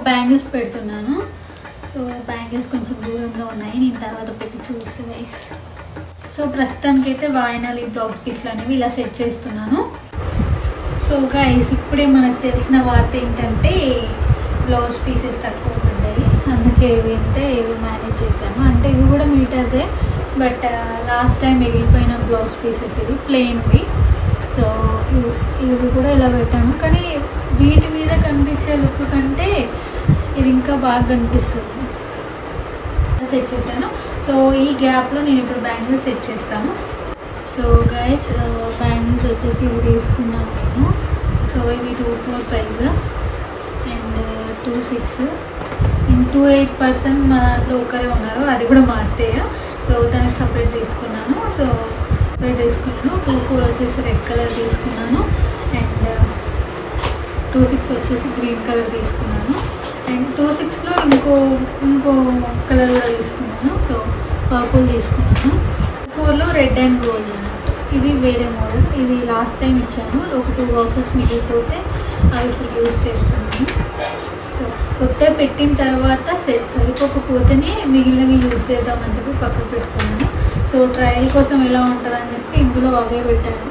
Bangles పెడుతున్నాను. So bangles కొంచెం దూరంలో ఉన్నాయి, నేను తర్వాత పెట్టి చూసి గైస్. సో ప్రస్తుతానికైతే వాయినాలు ఈ బ్లౌజ్ పీస్లు అనేవి ఇలా సెట్ చేస్తున్నాను. సో గైస్ ఇప్పుడే మనకు తెలిసిన వార్త ఏంటంటే బ్లౌజ్ పీసెస్ తక్కువ పడ్డాయి, అందుకే ఇవి అంటే ఇవి మేనేజ్ చేశాను. అంటే ఇవి కూడా మీటర్దే, బట్ లాస్ట్ టైం మిగిలిపోయిన బ్లౌజ్ పీసెస్ ఇవి ప్లెయిన్వి. సో ఇవి కూడా ఇలా పెట్టాను, కానీ వీటి మీద కనిపించే లుక్ కంటే ఇది ఇంకా బాగా కనిపిస్తుంది. సెట్ చేశాను. సో ఈ గ్యాప్లో నేను ఇప్పుడు బ్యాంగిల్స్ సెట్ చేస్తాను. సో గైస్ బ్యాంగిల్స్ వచ్చేసి ఇవి తీసుకున్నాను నేను. సో ఇవి 2/4 సైజు అండ్ 2/6. 2/8% మా దాంట్లో ఒకరే ఉన్నారు, అది కూడా మా అత్తయ్య. సో దానికి సపరేట్ తీసుకున్నాను. సో సపరేట్ తీసుకున్నాను. 2/4 వచ్చేసి రెడ్ కలర్ తీసుకున్నాను అండ్ 2/6 వచ్చేసి గ్రీన్ కలర్ తీసుకున్నాను అండ్ 2/6లో ఇంకో కలర్ కూడా తీసుకున్నాను. సో పర్పుల్ తీసుకున్నాను. 4లో రెడ్ అండ్ గోల్డ్ అన్నట్టు. ఇది వేరే మోడల్, ఇది లాస్ట్ టైం ఇచ్చాను. ఒక 2 బాక్సెస్ మిగిలిపోతే అవి ఇప్పుడు యూజ్ చేస్తున్నాను. సో కొత్త పెట్టిన తర్వాత సరిపోకపోతేనే మిగిలినవి యూజ్ చేద్దామని చెప్పి పక్కకు పెట్టుకున్నాను. సో ట్రయల్ కోసం ఎలా ఉంటుందని చెప్పి ఇందులో అవే పెట్టాను.